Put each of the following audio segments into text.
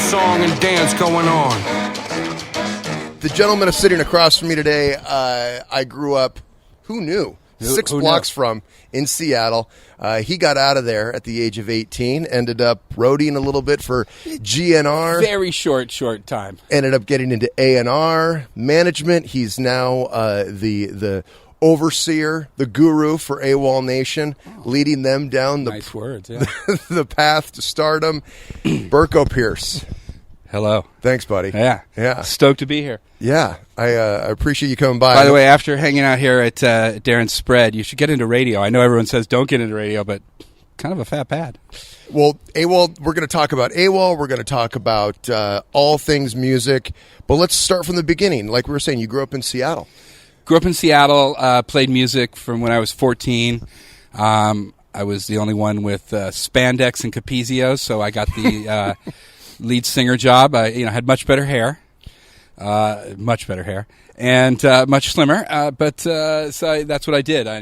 song and dance going on. The gentleman is sitting across from me today. I grew up, who knew? Six blocks from in Seattle. He got out of there at the age of 18, ended up roadieing a little bit for GNR. Very short time. Ended up getting into A&R management. He's now the overseer, the guru for Awolnation, leading them down the, nice words, yeah. the path to stardom. Berko Pearce. Hello. Thanks, buddy. Yeah. Stoked to be here. Yeah, I appreciate you coming by. By the way, after hanging out here at Darren's Spread, you should get into radio. I know everyone says don't get into radio, but kind of a fat pad. Well, AWOL, we're going to talk about AWOL. We're going to talk about all things music. But let's start from the beginning. Like we were saying, you grew up in Seattle. Grew up in Seattle, played music from when I was 14. I was the only one with spandex and Capizios, so I got the lead singer job. I had much better hair, and much slimmer. But so that's what I did. I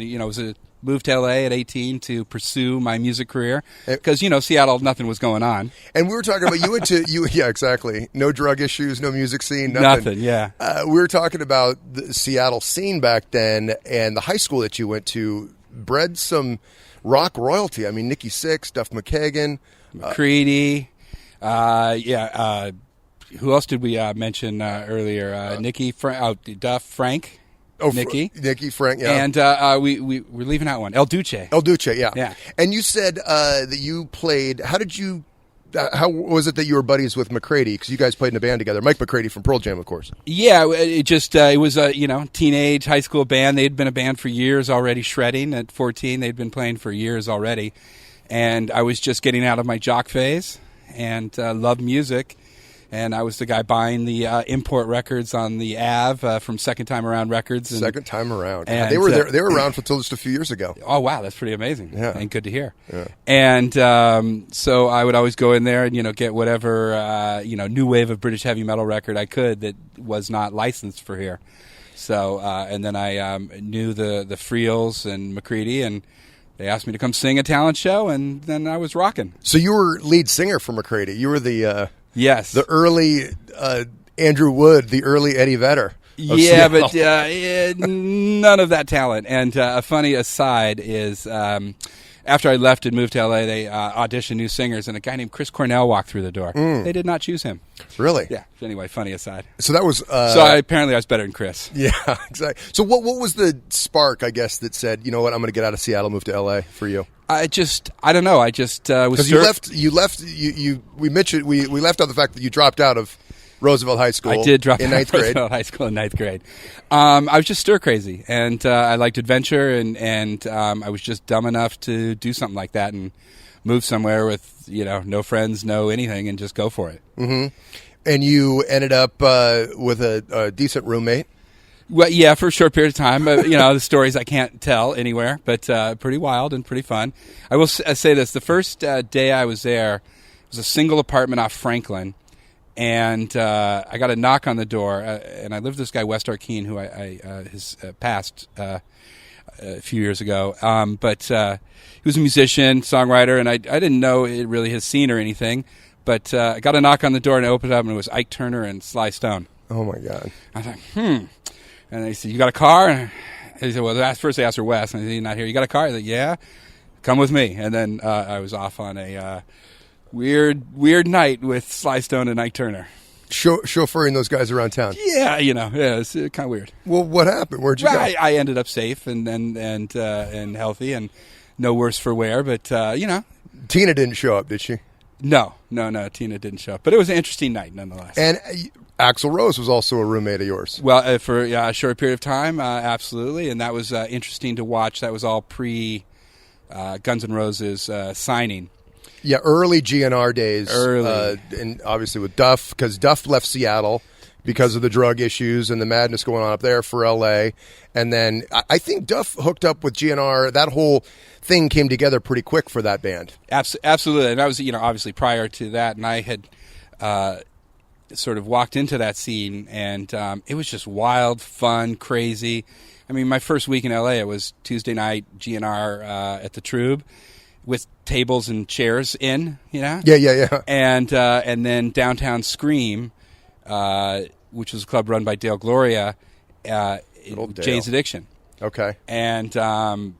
moved to L.A. at 18 to pursue my music career because Seattle, nothing was going on. And we were talking about yeah, exactly. No drug issues, no music scene, nothing. Yeah. We were talking about the Seattle scene back then, and the high school that you went to bred some rock royalty. I mean, Nikki Sixx, Duff McKagan, McCready. Who else did we mention earlier? Nikki, Duff, Frank. Nikki, Frank, yeah. And we're leaving out one. El Duce, yeah. And you said that you played. How was it that you were buddies with McCready? Because you guys played in a band together. Mike McCready from Pearl Jam, of course. Yeah, it was a teenage high school band. They'd been a band for years already. Shredding at 14, they'd been playing for years already, and I was just getting out of my jock phase and loved music. And I was the guy buying the import records on the Ave from Second Time Around Records. Second Time Around. And, they were there. They were around until just a few years ago. Oh, wow. That's pretty amazing. Yeah. And good to hear. Yeah. And so I would always go in there and, get whatever, new wave of British heavy metal record I could that was not licensed for here. So, and then I knew the Friels and McCready, and they asked me to come sing a talent show, and then I was rocking. So you were lead singer for McCready. You were the... Yes. The early Andrew Wood, the early Eddie Vedder. Yeah, but none of that talent. And a funny aside is after I left and moved to L.A., they auditioned new singers, and a guy named Chris Cornell walked through the door. They did not choose him. Really? Yeah. Anyway, funny aside. So that was... apparently I was better than Chris. Yeah, exactly. So what was the spark, I guess, that said, you know what, I'm going to get out of Seattle, move to L.A. for you? I don't know. I just was... Because we left out the fact that you dropped out of Roosevelt High School. I did drop in out ninth of grade. Roosevelt High School in ninth grade. I was just stir crazy, and I liked adventure, and I was just dumb enough to do something like that and move somewhere with no friends, no anything, and just go for it. Mm-hmm. And you ended up with a decent roommate. Well, yeah, for a short period of time. The stories I can't tell anywhere, but pretty wild and pretty fun. I will say this. The first day I was there, it was a single apartment off Franklin, and I got a knock on the door, and I lived with this guy, West Arkeen, who his passed a few years ago. But he was a musician, songwriter, and I didn't know really his scene or anything, but I got a knock on the door, and I opened it up, and it was Ike Turner and Sly Stone. Oh, my God. I was like, And they said, "You got a car?" And he said, "Well, first they asked for Wes." And I said, "You're not here. You got a car?" I said, "Yeah, come with me." And then I was off on a weird night with Sly Stone and Ike Turner. Chauffeuring those guys around town. Yeah, it's kind of weird. Well, what happened? Where'd you go? I ended up safe and healthy and no worse for wear. But Tina didn't show up, did she? No, Tina didn't show up. But it was an interesting night nonetheless. And Axl Rose was also a roommate of yours. Well, for a short period of time, absolutely. And that was interesting to watch. That was all pre Guns N' Roses signing. Yeah, early GNR days. Early. And obviously with Duff, because Duff left Seattle because of the drug issues and the madness going on up there for L.A. And then I think Duff hooked up with GNR. That whole thing came together pretty quick for that band. Absolutely. And that was, obviously prior to that. And I had sort of walked into that scene, and it was just wild, fun, crazy. I mean, my first week in L.A., it was Tuesday night, GNR at the Trube. with tables and chairs in, Yeah. and then Downtown Scream, which was a club run by Dale Gloria, Jane's Addiction. Okay. And so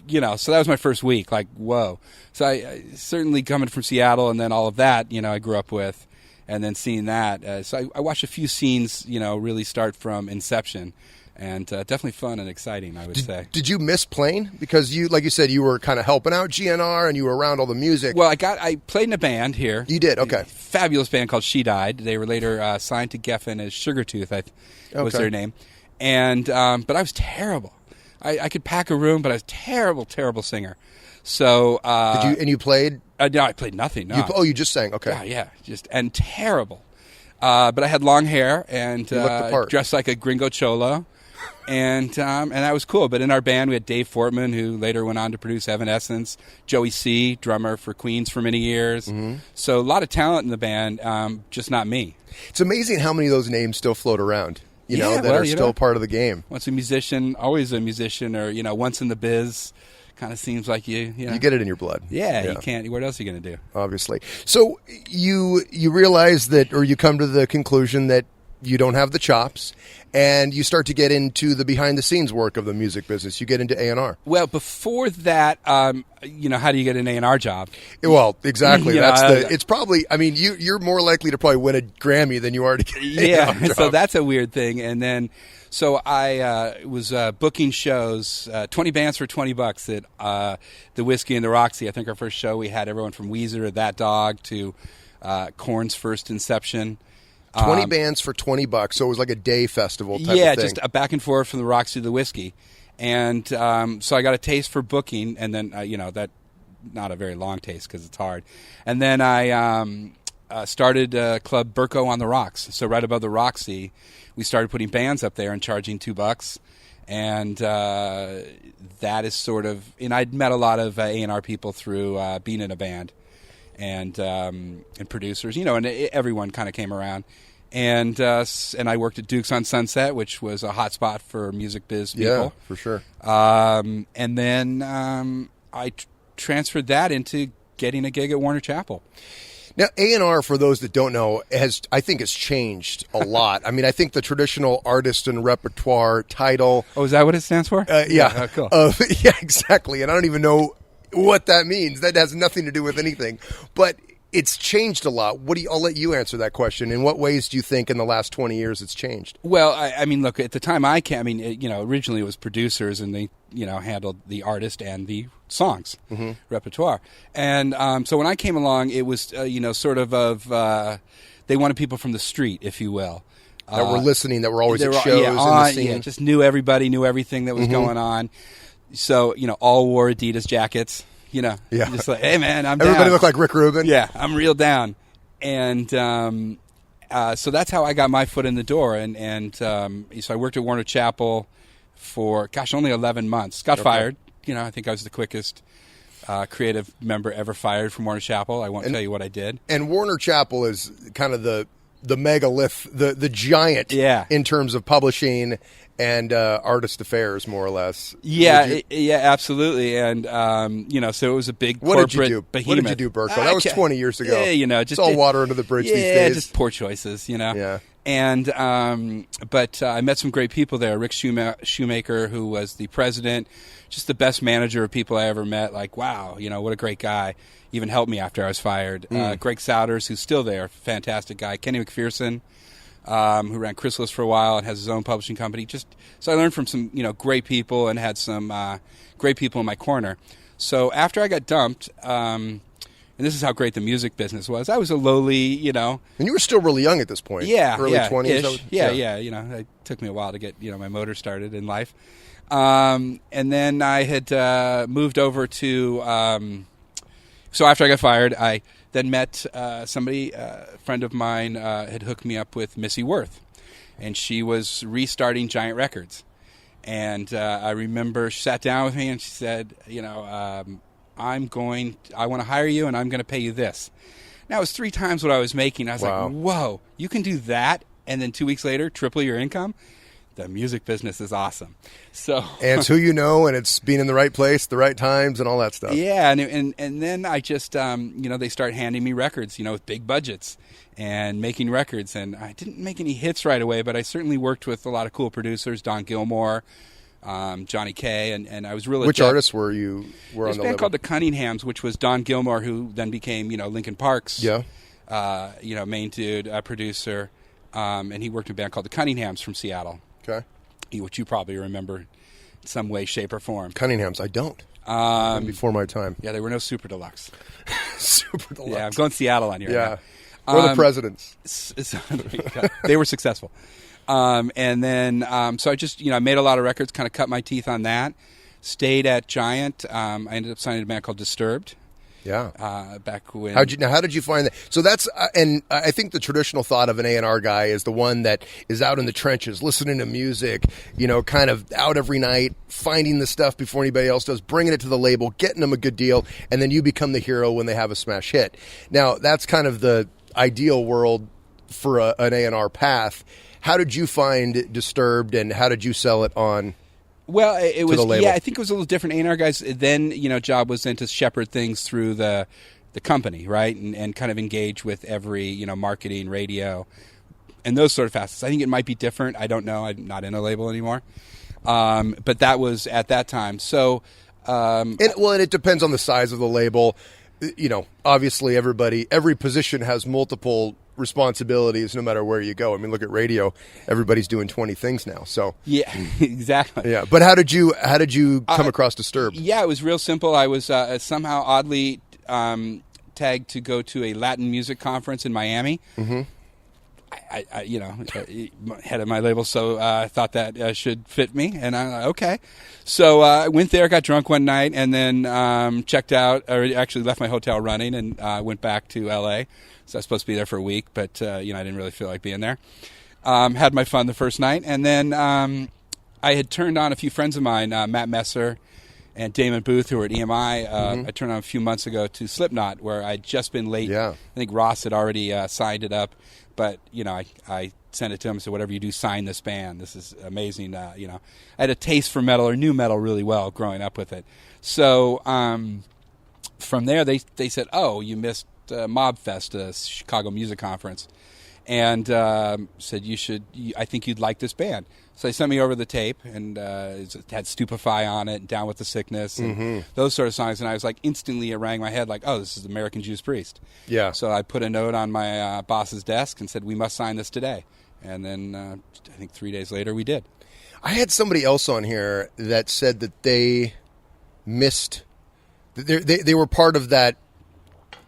that was my first week. Like, whoa! So I certainly coming from Seattle, and then all of that, I grew up with, and then seeing that. So I watched a few scenes, really start from inception. And definitely fun and exciting, I would say. Did you miss playing? Because like you said, you were kind of helping out GNR and you were around all the music. Well, I played in a band here. You did? Okay. A fabulous band called She Died. They were later signed to Geffen as Sugartooth, was their name. And but I was terrible. I could pack a room, but I was a terrible singer. So you played? No, I played nothing. No. You just sang. Okay. Yeah, and terrible. But I had long hair and dressed like a gringo cholo. And that was cool. But in our band, we had Dave Fortman, who later went on to produce Evanescence, Joey C., drummer for Queens for many years. Mm-hmm. So a lot of talent in the band, just not me. It's amazing how many of those names still float around, that are still part of the game. Once a musician, always a musician, or, once in the biz, kind of seems like you get it in your blood. Yeah, you can't. What else are you going to do? Obviously. So you realize that, or you come to the conclusion that you don't have the chops, and you start to get into the behind-the-scenes work of the music business. You get into A&R. Well, before that, how do you get an A&R job? Well, exactly. It's probably, you're more likely to probably win a Grammy than you are to get an A&R job. So that's a weird thing. And then, so I was booking shows, 20 bands for $20 at the Whiskey and the Roxy. I think our first show, we had everyone from Weezer to That Dog to Korn's first Inception. 20 bands for $20, so it was like a day festival type of thing. Yeah, just a back and forth from the Roxy to the Whiskey. And so I got a taste for booking, and then, that not a very long taste because it's hard. And then I started a club Burko on the Rocks. So right above the Roxy, we started putting bands up there and charging $2. And that is sort of, and I'd met a lot of A&R people through being in a band. And producers, and everyone kind of came around, and I worked at Duke's on Sunset, which was a hot spot for music biz people. Yeah, for sure. And then I transferred that into getting a gig at Warner Chapel. Now, A&R, for those that don't know, I think has changed a lot. I think the traditional artist and repertoire title. Oh, is that what it stands for? Yeah. Cool. Yeah, exactly. And I don't even know what that means. That has nothing to do with anything. But it's changed a lot. I'll let you answer that question. In what ways do you think in the last 20 years it's changed? Well, look, at the time originally it was producers and they, handled the artist and the songs, repertoire. And so when I came along, it was, sort of they wanted people from the street, if you will. That were listening, that were always at shows in the scene. Yeah, just knew everybody, knew everything that was going on. So, all wore Adidas jackets, just like, hey, man, I'm down. Everybody looked like Rick Rubin. Yeah, I'm real down. And so that's how I got my foot in the door. And so I worked at Warner Chapel for, only 11 months. Got fired. I think I was the quickest creative member ever fired from Warner Chapel. I won't tell you what I did. And Warner Chapel is kind of the megalith, the giant in terms of publishing and artist affairs, more or less. Yeah, absolutely. And, so it was a big corporate behemoth. What did you do, Burko? That was 20 years ago. Yeah, it's all water under the bridge these days. Yeah, just poor choices, Yeah. And, but I met some great people there. Rick Shoemaker, who was the president, just the best manager of people I ever met. Like, wow, what a great guy. Even helped me after I was fired. Greg Souders, who's still there, fantastic guy. Kenny McPherson, who ran Chrysalis for a while and has his own publishing company. So I learned from some, great people and had some great people in my corner. So after I got dumped, and this is how great the music business was, I was a lowly, And you were still really young at this point. Yeah. Early 20s. Yeah. It took me a while to get, my motor started in life. And then I had moved over to... So after I got fired, I then met somebody, a friend of mine had hooked me up with Missy Worth, and she was restarting Giant Records. And I remember she sat down with me and she said, I want to hire you and I'm going to pay you this. Now, it was 3 times what I was making. I was like, whoa, you can do that? And then 2 weeks later, triple your income? the music business is awesome. So And it's who you know, and it's being in the right place, the right times, and all that stuff. yeah, and then I just they start handing me records, with big budgets and making records, and I didn't make any hits right away, but I certainly worked with a lot of cool producers, Don Gilmore, Johnny Kay, and I was really Which artists were on There's the a band label? called the Cunninghams, which was Don Gilmore, who then became Linkin Park's main dude, producer, and he worked in a band called the Cunninghams from Seattle. Okay. Which you probably remember in some way, shape, or form. Cunninghams, I don't. Before my time. Yeah, there were no Super Deluxe. Super deluxe. Yeah, I'm going Seattle on you. Yeah. Right now. Or the presidents. They were successful. And then, so I just, I made a lot of records, kind of cut my teeth on that. Stayed at Giant. I ended up signing a band called Disturbed. Yeah. Back when. How did you find that? So that's, and I think the traditional thought of an A&R guy is the one that is out in the trenches, listening to music, kind of out every night, finding the stuff before anybody else does, bringing it to the label, getting them a good deal, and then you become the hero when they have a smash hit. Now, that's kind of the ideal world for an A&R path. How did you find Disturbed, and how did you sell it on? Well, it was, I think it was a little different. A&R guys, then, job was then to shepherd things through the company, right? And kind of engage with every, marketing, radio, and those sort of facets. I think it might be different. I don't know. I'm not in a label anymore. But that was at that time. So, and it depends on the size of the label. Obviously every position has multiple responsibilities no matter where you go. I mean, look at radio. Everybody's doing 20 things now. So yeah, exactly. Yeah. But how did you come across Disturbed? Yeah, it was real simple. I was somehow oddly tagged to go to a Latin music conference in Miami. Mm-hmm. I head of my label, so I thought that should fit me, and okay. So I went there, got drunk one night, and then checked out, or actually left my hotel running, and went back to L.A. So I was supposed to be there for a week, but I didn't really feel like being there. Had my fun the first night, and then I had turned on a few friends of mine, Matt Messer and Damon Booth, who were at EMI. I turned on a few months ago to Slipknot, where I'd just been late. Yeah. I think Ross had already signed it up. But, I sent it to him and said, whatever you do, sign this band. This is amazing. I had a taste for metal or new metal really well growing up with it. So from there, they said, oh, you missed Mobfest, a Chicago music conference. And said, I think you'd like this band. So they sent me over the tape, and it had Stupefy on it, and Down with the Sickness, and those sort of songs. And I was like, instantly it rang my head like, oh, this is American Judas Priest. Yeah. So I put a note on my boss's desk and said, we must sign this today. And then I think 3 days later we did. I had somebody else on here that said that they missed, they were part of that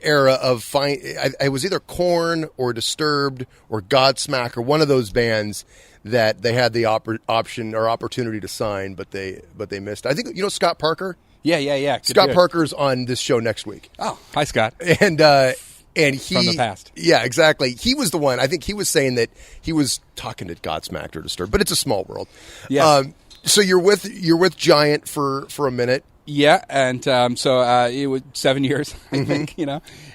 era of I was either Korn or Disturbed or Godsmack or one of those bands that they had the option or opportunity to sign, but they missed. I think Scott Parker. Yeah. Scott Parker's on this show next week. Oh, hi Scott. And he from the past. Yeah, exactly. He was the one. I think he was saying that he was talking to Godsmack or Disturbed, but it's a small world. Yes. So you're with Giant for a minute. Yeah, and so it was 7 years, I think,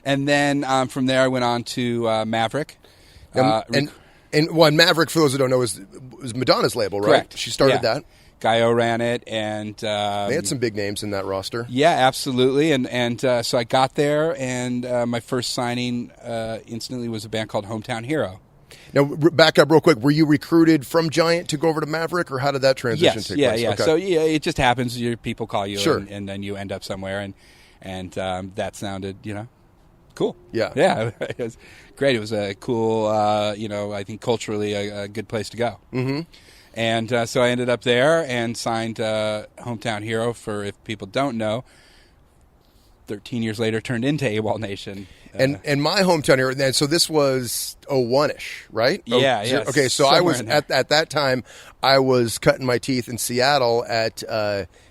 and then from there I went on to Maverick. And Maverick, for those who don't know, was Madonna's label, right? Correct. She started that. Gaio ran it, and they had some big names in that roster. Yeah, absolutely, and so I got there, and my first signing instantly was a band called Hometown Hero. Now, back up real quick. Were you recruited from Giant to go over to Maverick, or how did that transition take place? Yeah. Okay. So it just happens. People call you, sure. and then you end up somewhere, and that sounded, cool. Yeah. It was great. It was a cool, I think culturally a good place to go. Mm-hmm. And so I ended up there and signed Hometown Hero for, if people don't know, 13 years later turned into Awolnation. And my Hometown Hero, and so this was 01-ish, right? Yeah. Okay, so I was, at that time, I was cutting my teeth in Seattle at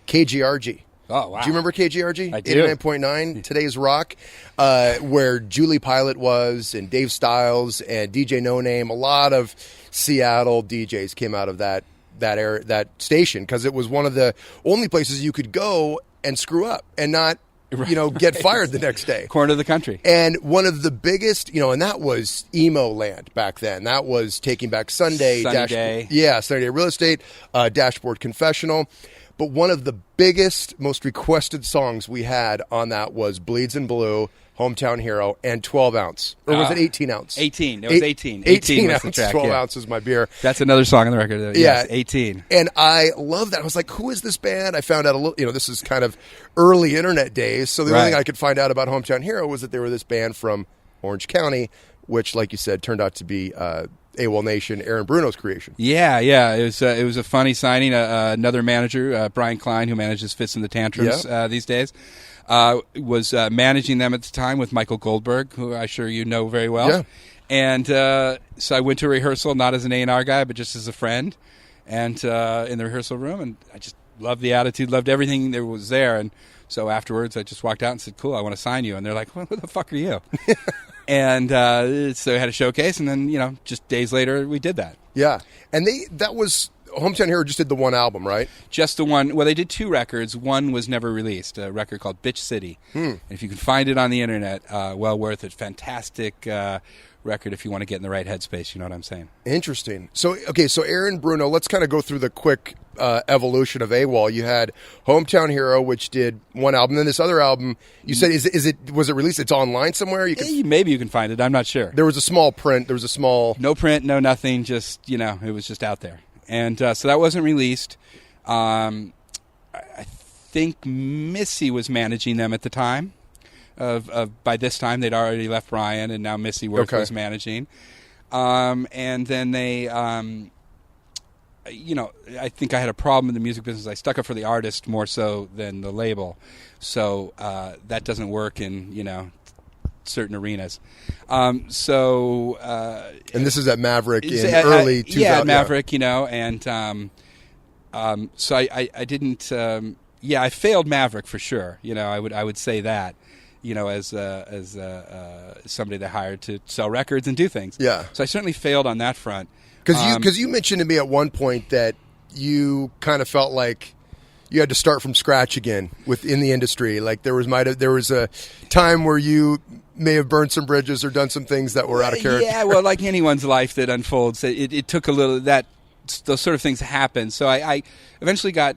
KGRG. Oh, wow. Do you remember KGRG? I do. 89.9, Today's Rock, where Julie Pilot was, and Dave Stiles, and DJ No Name. A lot of Seattle DJs came out of that station, because it was one of the only places you could go and screw up and not get fired the next day. Corner of the country. And one of the biggest, and that was emo land back then. That was Taking Back Sunday. Sunny Day. Yeah, Sunny Day Real Estate, Dashboard Confessional. But one of the biggest, most requested songs we had on that was Bleeds in Blue, Hometown Hero, and 12 ounce. Or was it 18 ounce? 18. It was 18. 18 was ounce, the track, 12 yeah. ounces my beer. That's another song on the record. Yes, 18. And I love that. I was like, who is this band? I found out a little, this is kind of early internet days. So the only thing I could find out about Hometown Hero was that they were this band from Orange County, which, like you said, turned out to be Awolnation, Aaron Bruno's creation. Yeah. It was a funny signing. Another manager, Brian Klein, who manages Fits and the Tantrums these days, was managing them at the time with Michael Goldberg, who I'm sure you know very well. Yeah. And so I went to rehearsal, not as an A&R guy, but just as a friend, and in the rehearsal room, and I just loved the attitude, loved everything that was there. And so afterwards, I just walked out and said, "Cool, I want to sign you." And they're like, "Well, who the fuck are you?" And so we had a showcase, and then just days later, we did that. Yeah, and that was Hometown Hero. Just did the one album, right? Just the one. Well, they did 2 records. One was never released. A record called Bitch City. And if you can find it on the internet, well worth it. Fantastic record if you want to get in the right headspace. You know what I'm saying? Interesting. So Aaron Bruno, let's kind of go through the quick evolution of AWOL. You had Hometown Hero, which did one album. Then this other album, you said, was it released? It's online somewhere? Maybe you can find it. I'm not sure. There was a small print. No print, no nothing. Just, it was just out there. And so that wasn't released. I think Missy was managing them at the time. By this time, they'd already left Brian, and now Missy Worth was managing. And then they, I think I had a problem in the music business. I stuck up for the artist more so than the label. So that doesn't work in, certain arenas. And this is at Maverick in early 2000. Yeah, at Maverick, and so I didn't. I failed Maverick for sure. I would say that. As somebody they hired to sell records and do things. Yeah. So I certainly failed on that front. Because you mentioned to me at one point that you kind of felt like you had to start from scratch again within the industry. Like there was a time where you may have burned some bridges or done some things that were out of character. Yeah, well, like anyone's life that unfolds, it took a little those sort of things happen. So I eventually got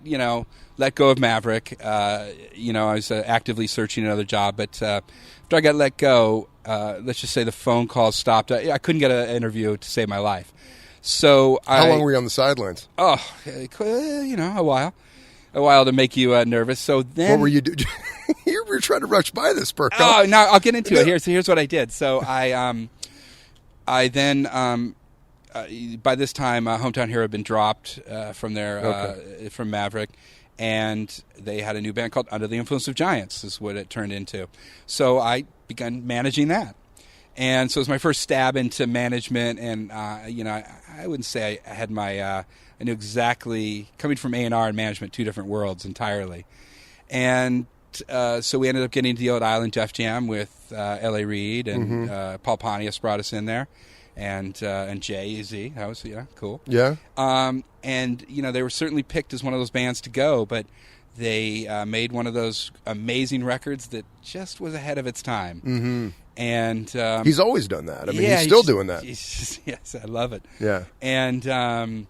let go of Maverick. I was actively searching another job, but after I got let go, let's just say the phone calls stopped. I couldn't get an interview to save my life. So how long were you on the sidelines? Oh, a while to make you nervous. So then, what were you doing? You were trying to rush by this, Burko. Oh, no, I'll get into it. Here's what I did. So I then. By this time, Hometown Hero had been dropped from from Maverick, and they had a new band called Under the Influence of Giants, is what it turned into. So I began managing that. And so it was my first stab into management, and, I wouldn't say I had I knew exactly, coming from A&R and management, 2 different worlds entirely. And so we ended up getting a deal at Island Def Jam with L.A. Reid, and Paul Pontius brought us in there. And Jay-Z, that was cool. Yeah. And they were certainly picked as one of those bands to go, but they made one of those amazing records that just was ahead of its time. Mm-hmm. And he's always done that. I mean, he's still doing that. Yes, I love it. Yeah. And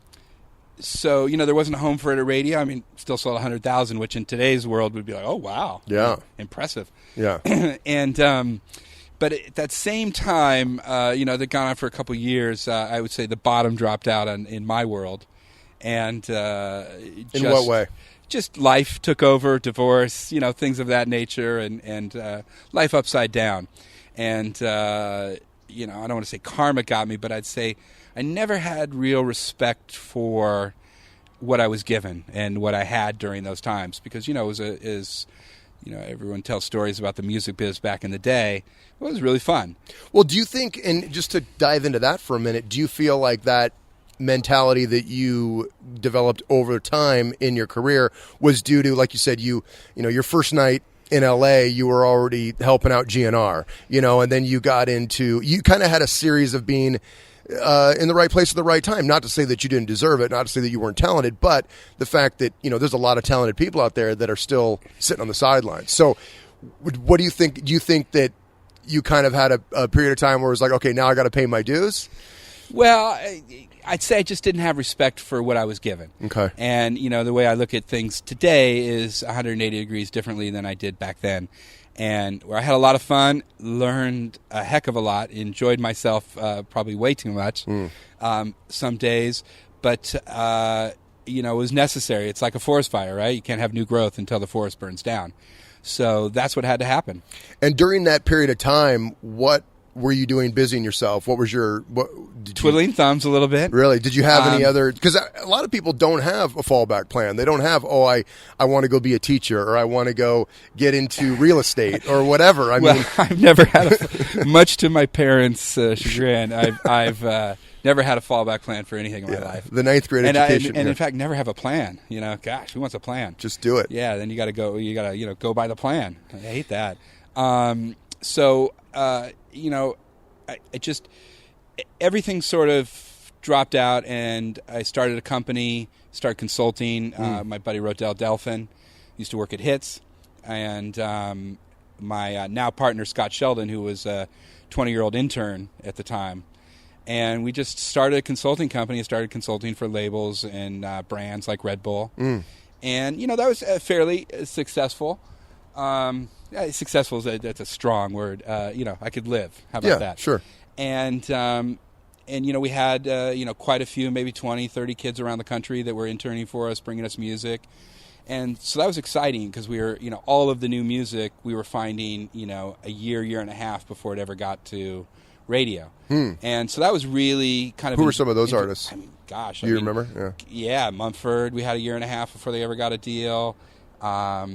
so there wasn't a home for it at radio. I mean, still sold 100,000, which in today's world would be like, oh wow, impressive. Yeah. And but at that same time, they'd gone on for a couple of years. I would say the bottom dropped out in my world. And in what way? Just life took over, divorce, things of that nature, and life upside down. And, I don't want to say karma got me, but I'd say I never had real respect for what I was given and what I had during those times. Because, it was everyone tells stories about the music biz back in the day. It was really fun. Well, do you think, and just to dive into that for a minute, do you feel like that mentality that you developed over time in your career was due to, like you said, your first night in LA, you were already helping out GNR, and then you kind of had a series of being in the right place at the right time. Not to say that you didn't deserve it, not to say that you weren't talented, but the fact that, there's a lot of talented people out there that are still sitting on the sidelines. So What do you think? Do you think that you kind of had a period of time where it was like, okay, now I got to pay my dues? Well, I'd say I just didn't have respect for what I was given. Okay. And, the way I look at things today is 180 degrees differently than I did back then. And where I had a lot of fun, learned a heck of a lot, enjoyed myself probably way too much some days. But, it was necessary. It's like a forest fire, right? You can't have new growth until the forest burns down. So that's what had to happen. And during that period of time, what were you doing busying yourself? What was your... Twiddling thumbs a little bit. Really? Did you have any other... Because a lot of people don't have a fallback plan. They don't have, I want to go be a teacher, or I want to go get into real estate, or whatever. I've never had much to my parents' chagrin, I've never had a fallback plan for anything in my life. The ninth grade education. And in fact, never have a plan. Gosh, who wants a plan? Just do it. Yeah, then you got to go, go by the plan. I hate that. Everything sort of dropped out, and I started a company, started consulting. My buddy Rodell Delphin used to work at Hits, and my now partner Scott Sheldon, who was a 20-year-old intern at the time. And we just started a consulting company and started consulting for labels and brands like Red Bull. And, that was fairly successful. Successful, that's a strong word. I could live. How about that? Yeah, sure. And we had, quite a few, maybe 20, 30 kids around the country that were interning for us, bringing us music. And so that was exciting because we were, all of the new music we were finding, a year and a half before it ever got to radio. And so that was really kind of... Who were some of those artists? You remember? Yeah, Mumford. We had a year and a half before they ever got a deal. Now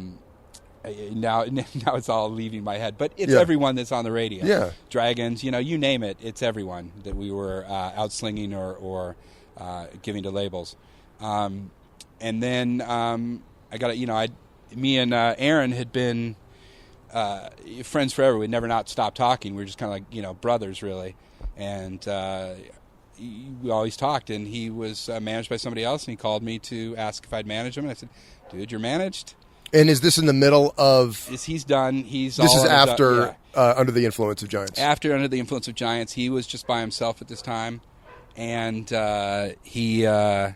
it's all leaving my head, but it's everyone that's on the radio. Yeah. Dragons, you name it, it's everyone that we were outslinging or giving to labels. And then I got me and Aaron had been friends forever. We'd never not stopped talking. We were just kind of like brothers really, and we always talked. And he was managed by somebody else, and he called me to ask if I'd manage him. And I said, "Dude, you're managed." And is this in the middle of... He's done. This is after Under the Influence of Giants. After Under the Influence of Giants. He was just by himself at this time. And he was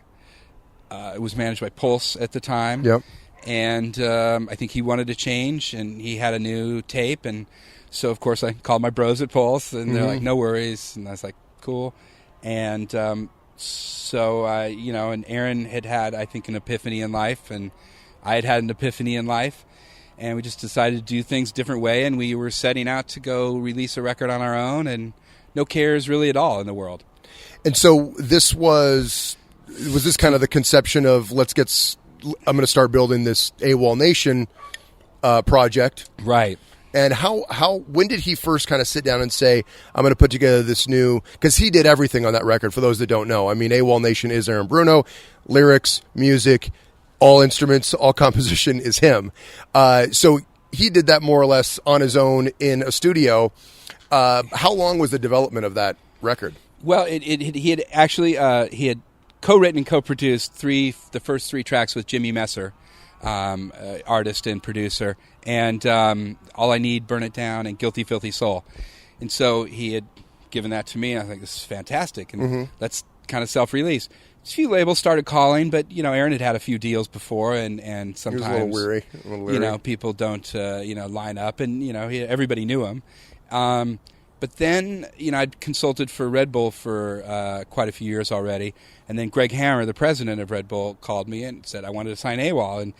managed by Pulse at the time. Yep. And I think he wanted to change, and he had a new tape. And so, of course, I called my bros at Pulse, and they're like, no worries. And I was like, cool. And and Aaron had, I think, an epiphany in life, and I had an epiphany in life, and we just decided to do things a different way, and we were setting out to go release a record on our own, and no cares really at all in the world. And so this was this kind of the conception of I'm going to start building this Awolnation project. Right. And when did he first kind of sit down and say, I'm going to put together this new, because he did everything on that record, for those that don't know. I mean, Awolnation is Aaron Bruno, lyrics, music, all instruments, all composition is him. So he did that more or less on his own in a studio. How long was the development of that record? Well, he had actually he had co-written and co-produced the first three tracks with Jimmy Messer, artist and producer, and All I Need, Burn It Down, and Guilty Filthy Soul. And so he had given that to me, and I think this is fantastic, and let's kind of self-release. A few labels started calling, but Aaron had a few deals before, and sometimes he was a little weary. People don't line up, and everybody knew him. But then I'd consulted for Red Bull for quite a few years already, and then Greg Hammer, the president of Red Bull, called me and said I wanted to sign AWOL, and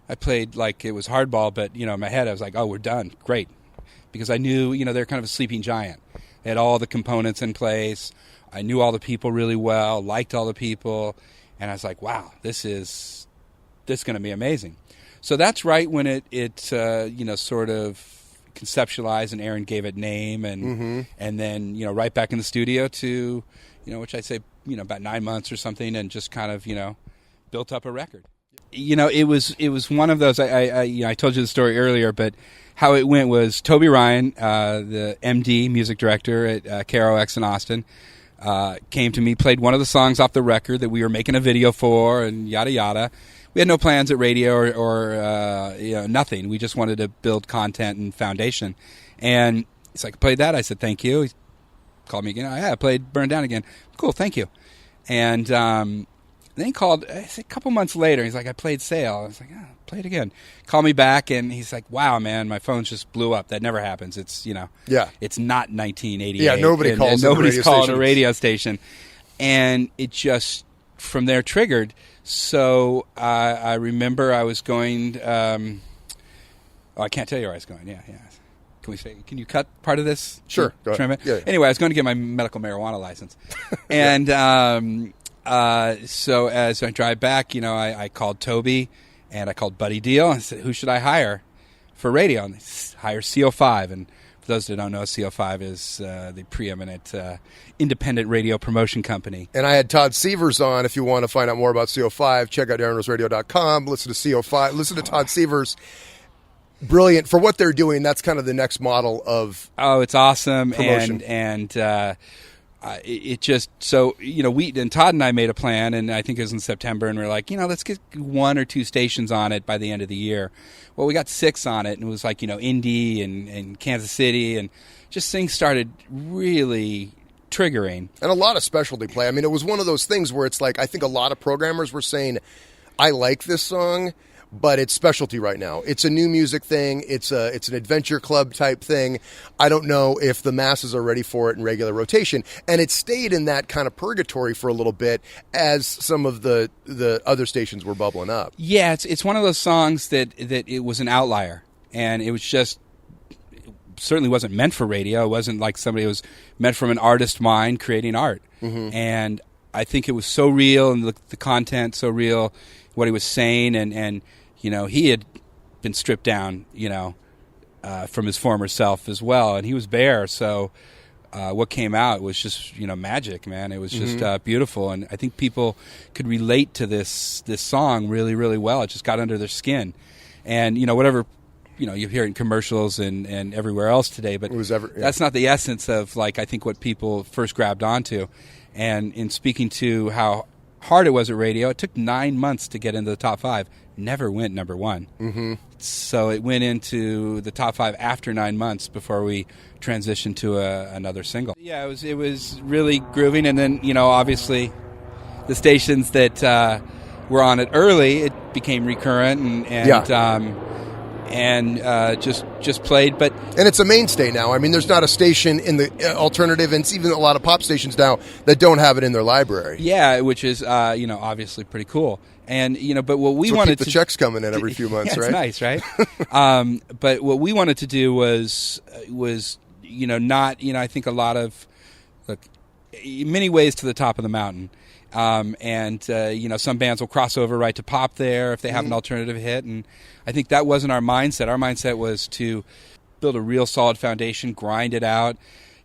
I played like it was hardball, but in my head I was like, oh, we're done, great, because I knew they're kind of a sleeping giant. They had all the components in place. I knew all the people really well, liked all the people, and I was like, wow, this is going to be amazing. So that's right when it sort of conceptualized, and Aaron gave it name, and then right back in the studio to which I'd say about 9 months or something, and just kind of built up a record. It was one of those. I told you the story earlier, but how it went was Toby Ryan, the MD music director at KROX in Austin, came to me, played one of the songs off the record that we were making a video for, and yada yada. we had no plans at radio or nothing. We just wanted to build content and foundation. And he's like, played that? I said, thank you. He called me again. I played Burn Down again. Cool, thank you. And then he called a couple months later. He's like, I played Sail. I was like, play it again. Call me back, and he's like, wow, man, my phone just blew up. That never happens. It's, it's not 1988. Yeah, nobody's calling a radio station. And it just, from there, triggered. So I remember I was going, I can't tell you where I was going. Yeah. Can you cut part of this? Sure. Go ahead. Yeah. Anyway, I was going to get my medical marijuana license. And so as I drive back, I called Toby and I called Buddy Deal and said, who should I hire for radio? And they hire CO5. And for those that don't know, CO5 is the preeminent independent radio promotion company. And I had Todd Sievers on. If you want to find out more about CO5, check out AaronRoseRadio.com. Listen to CO5. Listen to Todd Sievers. Brilliant. For what they're doing, that's kind of the next model of it's awesome. Promotion. And it just, so, we and Todd and I made a plan, and I think it was in September, and we're like, let's get 1 or 2 stations on it by the end of the year. Well, we got 6 on it, and it was like, Indy and Kansas City, and just things started really triggering. And a lot of specialty play. I mean, it was one of those things where it's like, I think a lot of programmers were saying, I like this song, but it's specialty right now. It's a new music thing. It's an adventure club type thing. I don't know if the masses are ready for it in regular rotation. And it stayed in that kind of purgatory for a little bit as some of the other stations were bubbling up. Yeah, it's one of those songs that it was an outlier. And it was just, it certainly wasn't meant for radio. It wasn't like somebody, it was meant from an artist mind creating art. Mm-hmm. And I think it was so real, and the content so real, what he was saying, and he had been stripped down, from his former self as well, and he was bare. So what came out was just, magic, man. It was just beautiful, and I think people could relate to this song really, really well. It just got under their skin, and whatever. You hear it in commercials and everywhere else today, but that's not the essence of, I think what people first grabbed onto. And in speaking to how hard it was at radio, it took 9 months to get into the top 5. Never went number 1. Mm-hmm. So it went into the top 5 after 9 months before we transitioned to another single. Yeah, it was really grooving. And then, obviously the stations that were on it early, it became recurrent and just played. And it's a mainstay now. I mean, there's not a station in the alternative, and it's even a lot of pop stations now that don't have it in their library. Yeah, which is obviously pretty cool. And but what we wanted keep the checks coming in every few months, yeah, right? Nice, right? But what we wanted to do was not I think a lot of many ways to the top of the mountain. Some bands will cross over right to pop there if they have an alternative hit, and I think that wasn't our mindset. Our mindset was to build a real solid foundation, grind it out.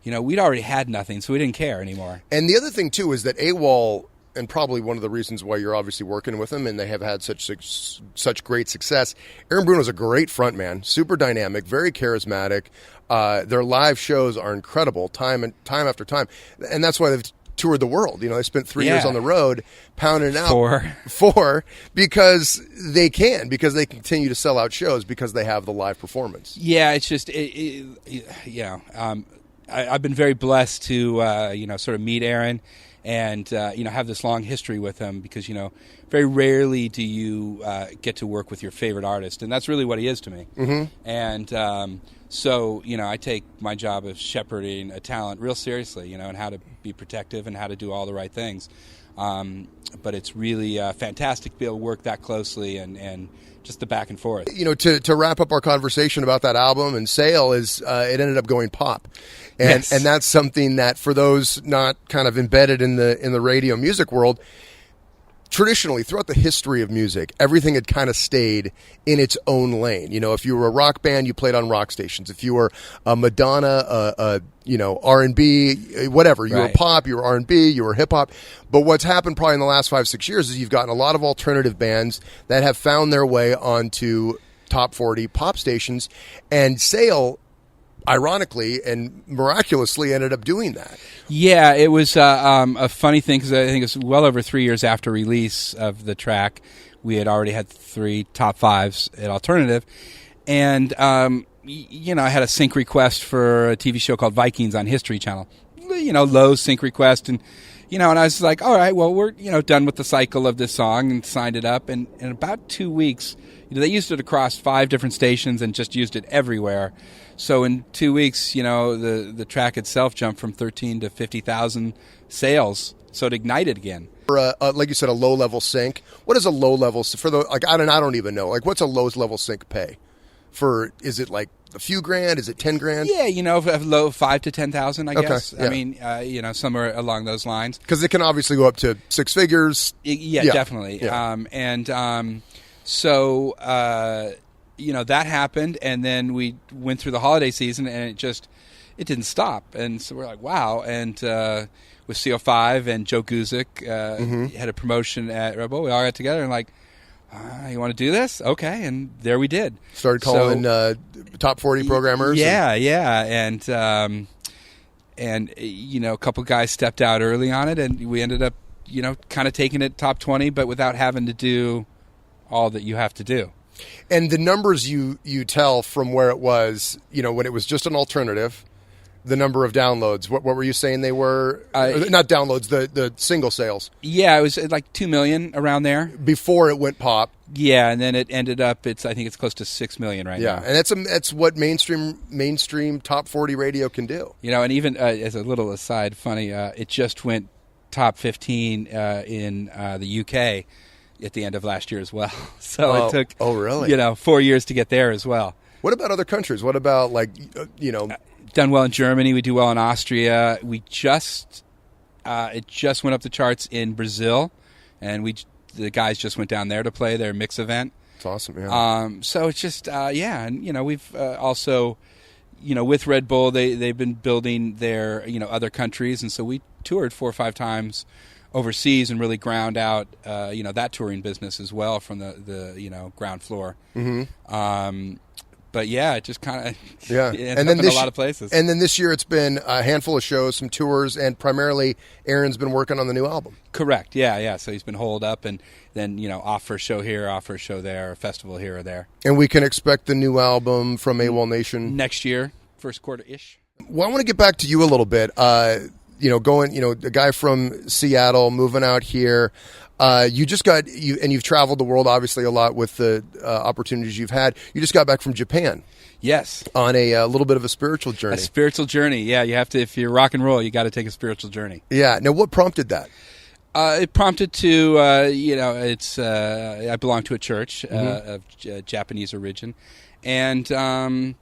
We'd already had nothing, so we didn't care anymore. And the other thing too is that AWOL, and probably one of the reasons why you're obviously working with them, and they have had such great success. Aaron Bruno is a great frontman, super dynamic, very charismatic. Their live shows are incredible, time after time, and that's why they've toured the world. They spent 3 years on the road pounding it out. 4 because they continue to sell out shows because they have the live performance. Yeah, it's just I've been very blessed to sort of meet Aaron and have this long history with him, because very rarely do you get to work with your favorite artist, and that's really what he is to me. Mm-hmm. And so I take my job of shepherding a talent real seriously, and how to be protective and how to do all the right things. But it's really fantastic to be able to work that closely and just the back and forth. To wrap up our conversation about that album and Sail, is it ended up going pop. And yes. And that's something that, for those not kind of embedded in the radio music world, traditionally, throughout the history of music, everything had kind of stayed in its own lane. If you were a rock band, you played on rock stations. If you were a Madonna, R&B, whatever, you were pop, you were R&B, you were hip hop. But what's happened probably in the last 5-6 years is you've gotten a lot of alternative bands that have found their way onto top 40 pop stations, and Sail, ironically and miraculously, ended up doing that. Yeah, it was a funny thing, because I think it's well over 3 years after release of the track, we had already had 3 top 5s at Alternative. And, I had a sync request for a TV show called Vikings on History Channel. Low sync request. And, and I was like, all right, well, we're, done with the cycle of this song, and signed it up. And in about 2 weeks, they used it across 5 different stations and just used it everywhere. So in 2 weeks, the track itself jumped from 13 to 50,000 sales. So it ignited again. For like you said, a low-level sync. What is a low-level for the I don't even know. Like, what's a low-level sync pay? Is it like a few grand? Is it 10 grand? Yeah, low 5 to 10,000, I guess. Yeah. I mean, somewhere along those lines. Because it can obviously go up to 6 figures. Yeah, definitely. Yeah. So that happened, and then we went through the holiday season, and it didn't stop. And so we're like, wow. And with CO5 and Joe Guzik had a promotion at Rebel, we all got together and like, you want to do this? Okay, and there we did. Started calling top 40 programmers. Yeah. And a couple guys stepped out early on it, and we ended up, kind of taking it top 20, but without having to do all that you have to do. And the numbers you tell from where it was, when it was just an alternative, the number of downloads. What were you saying they were? Not downloads, the single sales. Yeah, it was like 2 million around there before it went pop. Yeah, and then it ended up. I think it's close to 6 million right now. Yeah, and that's what mainstream top 40 radio can do. And even as a little aside, funny, it just went top 15 in the UK at the end of last year as well. So it took. Oh, really? 4 years to get there as well. What about other countries? What about Done well in Germany. We do well in Austria. We it just went up the charts in Brazil, and the guys just went down there to play their mix event. It's awesome. Yeah. So it's just and we've also with Red Bull they've been building their other countries, and so we toured 4 or 5 times overseas and really ground out that touring business as well from the ground floor. Mm-hmm. But yeah, it just kind of and then in a lot of places. And then this year it's been a handful of shows, some tours, and primarily Aaron's been working on the new album. Correct. Yeah. So he's been holed up, and then off for a show here, off for a show there, a festival here or there. And we can expect the new album from Awolnation next year, first quarter-ish. Well, I want to get back to you a little bit. The guy from Seattle moving out here. You've traveled the world obviously a lot with the opportunities you've had. You just got back from Japan. Yes. On a little bit of a spiritual journey. A spiritual journey, yeah. You have to, if you're rock and roll, you got to take a spiritual journey. Yeah. Now, what prompted that? It prompted to, I belong to a church of Japanese origin, and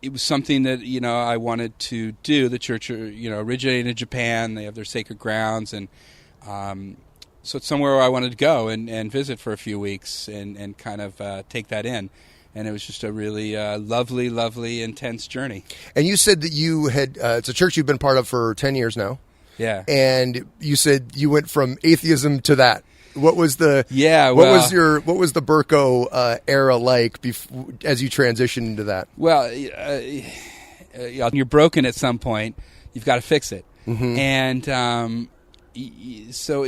it was something that I wanted to do. The church, originated in Japan. They have their sacred grounds, and so it's somewhere where I wanted to go and visit for a few weeks and kind of take that in. And it was just a really lovely, lovely, intense journey. And you said that you had it's a church you've been part of for 10 years now. Yeah. And you said you went from atheism to that. What was the what was the Burko era like as you transitioned into that? Well, you're broken at some point. You've got to fix it. Mm-hmm. And so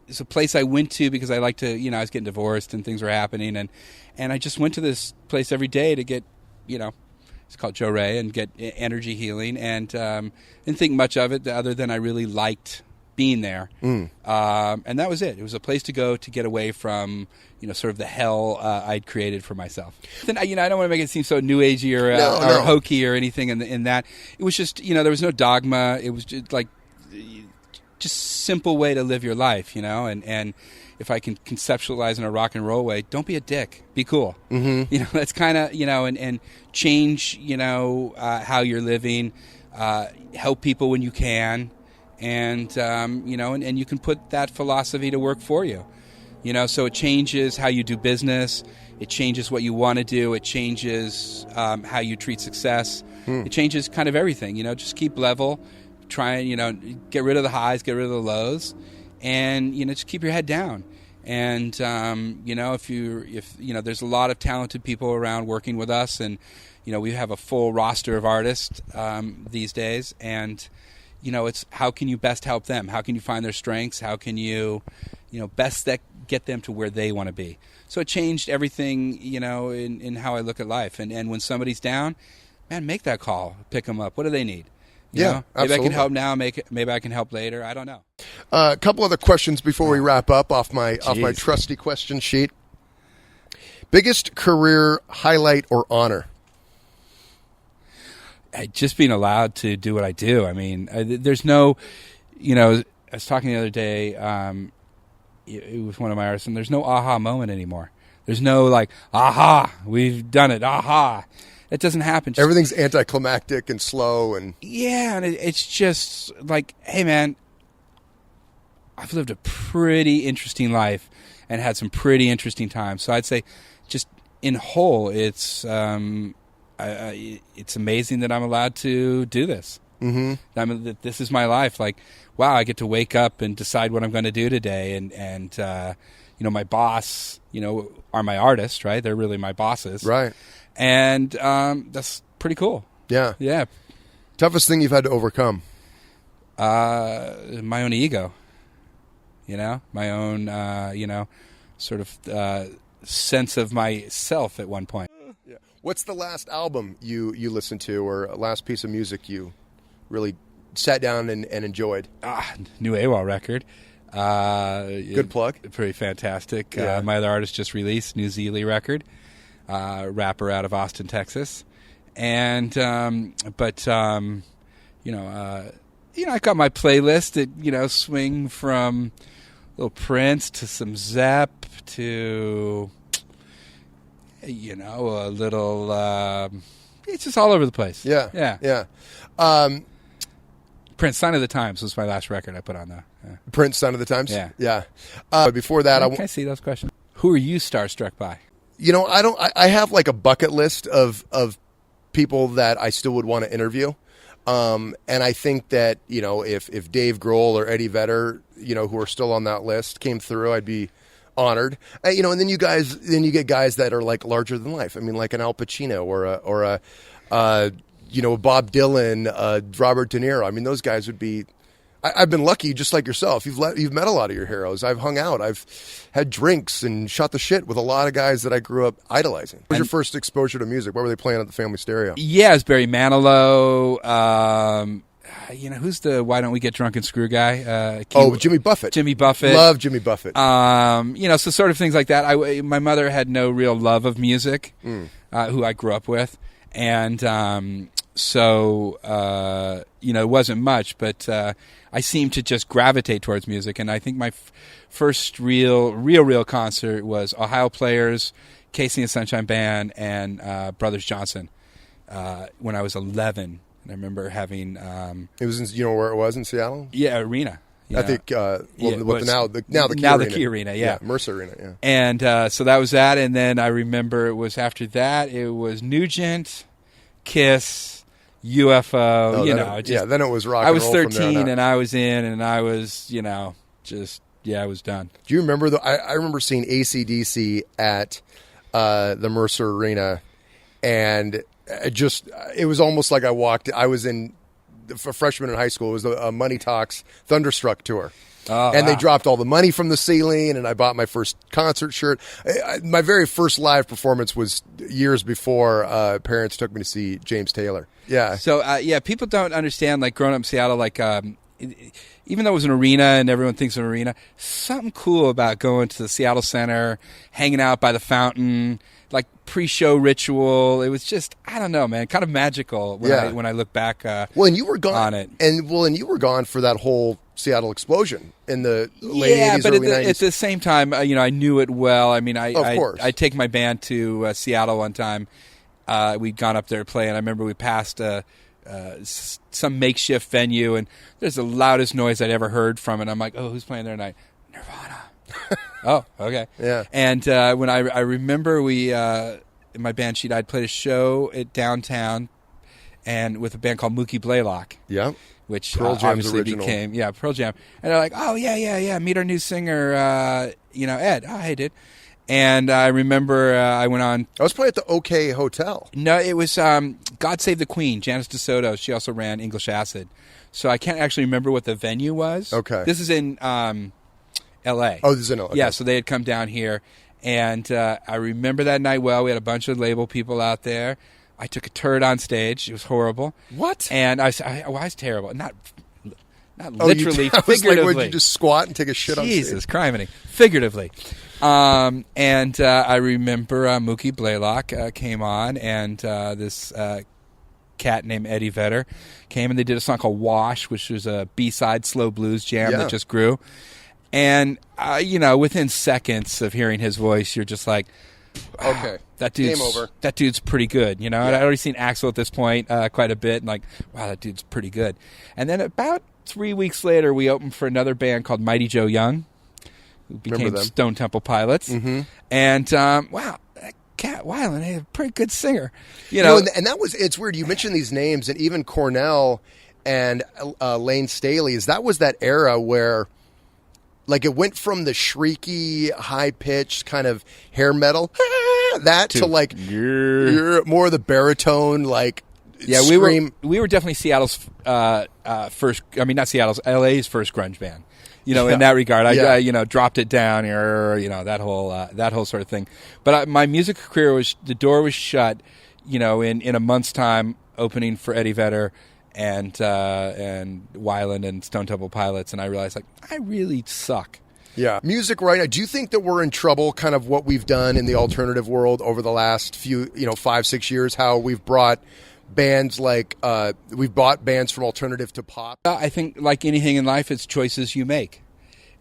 it's a place I went to because I like to, I was getting divorced and things were happening, and I just went to this place every day to get, it's called Joe Ray, and get energy healing, and didn't think much of it other than I really liked being there. And that was it. It was a place to go to get away from, sort of the hell I'd created for myself. Then, I don't want to make it seem so new agey or hokey or anything in that. It was just, there was no dogma. It was just like, just simple way to live your life, and if I can conceptualize in a rock and roll way, don't be a dick, be cool. Mm-hmm. That's kind of, and change, how you're living, help people when you can, and, and you can put that philosophy to work for you, so it changes how you do business. It changes what you want to do. It changes how you treat success. It changes kind of everything, just keep level. Try and, get rid of the highs, get rid of the lows, and, just keep your head down. And, if there's a lot of talented people around working with us, and, we have a full roster of artists these days, and, it's how can you best help them? How can you find their strengths? How can you, best that get them to where they want to be. So it changed everything, in how I look at life. And when somebody's down, man, make that call, pick them up. What do they need? You know? Maybe absolutely. I can help now. Maybe I can help later. I don't know. A couple other questions before we wrap up off my trusty question sheet. Biggest career highlight or honor? Just being allowed to do what I do. I mean, there's no, I was talking the other day. It was one of my artists, and there's no aha moment anymore. There's no like, aha, we've done it, aha. It doesn't happen. Everything's anticlimactic and slow, and and it's just like, hey, man, I've lived a pretty interesting life and had some pretty interesting times. So I'd say, just in whole, it's amazing that I'm allowed to do this. Mm-hmm. That this is my life. Like, wow, I get to wake up and decide what I'm going to do today, and my boss, are my artists, right? They're really my bosses, right? And that's pretty cool. Yeah. Toughest thing you've had to overcome? My own ego. My own, sort of sense of myself at one point. Yeah. What's the last album you listened to, or last piece of music you really sat down and enjoyed? New AWOL record. Good plug. Pretty fantastic. Yeah. My other artist just released New Zealand record. Rapper out of Austin, Texas. And I got my playlist that swing from a little Prince to some Zepp to a little it's just all over the place. Yeah. Prince, Sign of the Times was my last record I put on though. Yeah. Prince, Sign of the Times. Yeah. Before that, can I see those questions? Who are you starstruck by? I have like a bucket list of people that I still would want to interview. And I think that, if Dave Grohl or Eddie Vedder, who are still on that list came through, I'd be honored. And then you get guys that are like larger than life. I mean, like an Al Pacino or a Bob Dylan, Robert De Niro. I mean, those guys would be. I've been lucky, just like yourself. You've met a lot of your heroes. I've hung out. I've had drinks and shot the shit with a lot of guys that I grew up idolizing. What was your first exposure to music? What were they playing at the family stereo? Yeah, it's Barry Manilow. Who's the Why Don't We Get Drunk and Screw guy? Jimmy Buffett. Jimmy Buffett. Love Jimmy Buffett. So sort of things like that. My mother had no real love of music, who I grew up with, and it wasn't much, but I seemed to just gravitate towards music. And I think my first real concert was Ohio Players, Casey and Sunshine Band, and Brothers Johnson when I was 11. And I remember having... it was in, where it was in Seattle? Yeah, arena. I think now the Key Arena. Yeah. Mercer Arena, yeah. And so that was that. And then I remember it was after that, it was Nugent, Kiss... UFO, then it was rock and roll. I was roll 13 and I was in, and I was, I was done. Do you remember I remember seeing AC/DC at the Mercer Arena, and it was almost like I was a freshman in high school. It was a Money Talks Thunderstruck tour. They dropped all the money from the ceiling, and I bought my first concert shirt. My very first live performance was years before parents took me to see James Taylor. Yeah. So, people don't understand, like, growing up in Seattle, like, even though it was an arena and everyone thinks an arena, something cool about going to the Seattle Center, hanging out by the fountain, like pre-show ritual. It was just, I don't know, man, kind of magical when I look back and you were gone on it. And you were gone for that whole Seattle explosion in the late 80s, but early 90s. At the same time, I knew it well. I mean, of course. I'd take my band to Seattle one time. We'd gone up there to play, and I remember we passed some makeshift venue, and there's the loudest noise I'd ever heard from it. I'm like, oh, who's playing there tonight? Nirvana. Oh, okay. Yeah. And when I remember in my band sheet, I'd played a show at downtown, and with a band called Mookie Blaylock. Yeah. Which Pearl Jam's obviously original. became Pearl Jam. And they're like, oh yeah, meet our new singer, Ed. Oh, hey, dude. And I remember I went on. I was probably at the OK Hotel. No, it was God Save the Queen. Janice DeSoto. She also ran English Acid. So I can't actually remember what the venue was. Okay. This is in L.A. Oh, this is in L.A. Yeah, so they had come down here, and I remember that night well. We had a bunch of label people out there. I took a turd on stage. It was horrible. What? And I was terrible. Not Oh, literally, I was figuratively. like, would you just squat and take a shit on stage? Jesus, criminy. Figuratively. And I remember Mookie Blaylock came on, and this cat named Eddie Vedder came, and they did a song called Wash, which was a B-side slow blues jam that just grew. And, within seconds of hearing his voice, you're just like, okay, that dude's, game over. That dude's pretty good. You know, I'd already seen Axl at this point quite a bit, and like, wow, that dude's pretty good. And then about 3 weeks later, we opened for another band called Mighty Joe Young, who became Stone Temple Pilots. Mm-hmm. And, wow, that Cat Weiland, he's a pretty good singer. You know, and that was, it's weird. You mentioned these names, and even Cornell and Lane Staley's, that was that era where, like, it went from the shrieky, high-pitched kind of hair metal, to like, more of the baritone, like, scream. we were definitely Seattle's first, I mean, not Seattle's, LA's first grunge band. You know, in that regard, I dropped it down, that whole sort of thing. But my music career the door was shut, in a month's time, opening for Eddie Vedder and Weiland and Stone Temple Pilots, and I realized, like, I really suck. Yeah. Music right now, do you think that we're in trouble, kind of what we've done in the alternative world over the last few, 5-6 years, how we've brought bands like, we've bought bands from alternative to pop? I think, like anything in life, it's choices you make.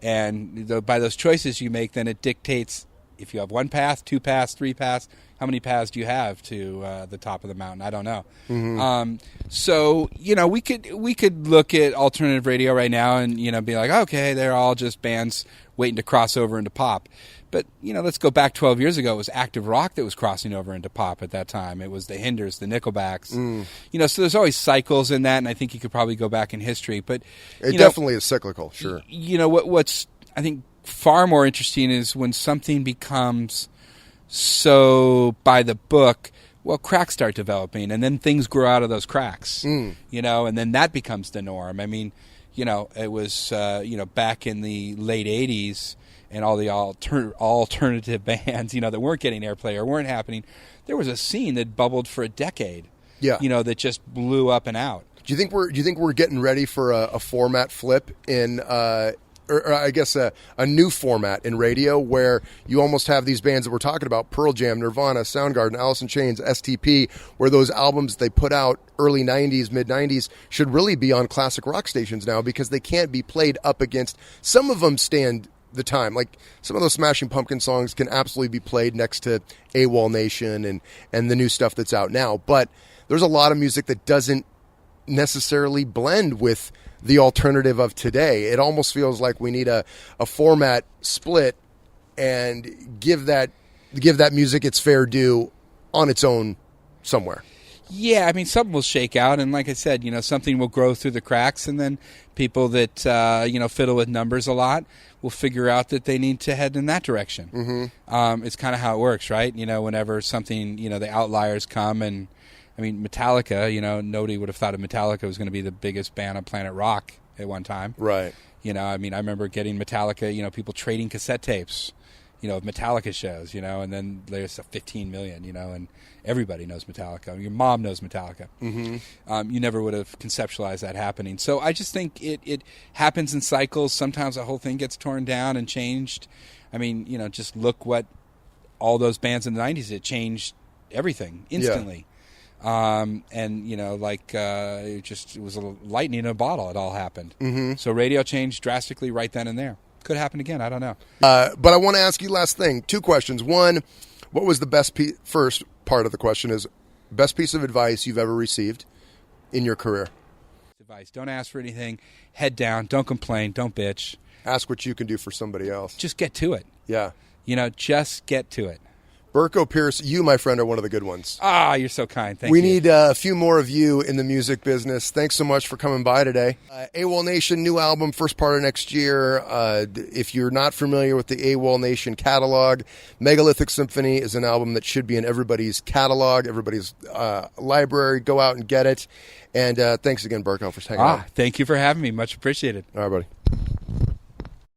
And by those choices you make, then it dictates if you have one path, two paths, three paths, how many paths do you have to the top of the mountain? I don't know. Mm-hmm. So, we could look at alternative radio right now and, be like, okay, they're all just bands waiting to cross over into pop. But, let's go back 12 years ago. It was active rock that was crossing over into pop at that time. It was the Hinders, the Nickelbacks. So there's always cycles in that, and I think you could probably go back in history. But it definitely is cyclical, sure. What's, I think, far more interesting is when something becomes so by the book, well, cracks start developing, and then things grow out of those cracks, and then that becomes the norm. I mean, it was, back in the late 80s, and all the alternative bands, that weren't getting airplay or weren't happening, there was a scene that bubbled for a decade, that just blew up and out. Do you think we're getting ready for a format flip in, or I guess a new format in radio where you almost have these bands that we're talking about, Pearl Jam, Nirvana, Soundgarden, Alice in Chains, STP, where those albums they put out early 90s, mid 90s should really be on classic rock stations now because they can't be played up against, some of them stand the time. Like some of those Smashing Pumpkin songs can absolutely be played next to Awolnation and the new stuff that's out now. But there's a lot of music that doesn't necessarily blend with the alternative of today. It almost feels like we need a format split and give that music its fair due on its own somewhere. Yeah, I mean, something will shake out, and like I said, something will grow through the cracks, and then people that, fiddle with numbers a lot will figure out that they need to head in that direction. Mm-hmm. It's kind of how it works, right? Whenever something, the outliers come, and, I mean, Metallica, nobody would have thought of Metallica was going to be the biggest band on planet rock at one time. Right. I mean, I remember getting Metallica, people trading cassette tapes, of Metallica shows, and then there's 15 million, and everybody knows Metallica. Your mom knows Metallica. Mm-hmm. You never would have conceptualized that happening. So I just think it happens in cycles. Sometimes the whole thing gets torn down and changed. I mean, just look what all those bands in the 90s, it changed everything instantly. Yeah. It was a lightning in a bottle. It all happened. Mm-hmm. So radio changed drastically right then and there. Could happen again. I don't know. But I want to ask you last thing. 2 questions. One, what was the best first part of the question is best piece of advice you've ever received in your career? Advice. Don't ask for anything. Head down. Don't complain. Don't bitch. Ask what you can do for somebody else. Just get to it. Yeah. Just get to it. Berko Pearce, you, my friend, are one of the good ones. Ah, you're so kind. Thank you. We need a few more of you in the music business. Thanks so much for coming by today. Awolnation, new album, first part of next year. If you're not familiar with the Awolnation catalog, Megalithic Symphony is an album that should be in everybody's catalog, everybody's library. Go out and get it. And thanks again, Berko, for hanging out. Thank you for having me. Much appreciated. All right, buddy.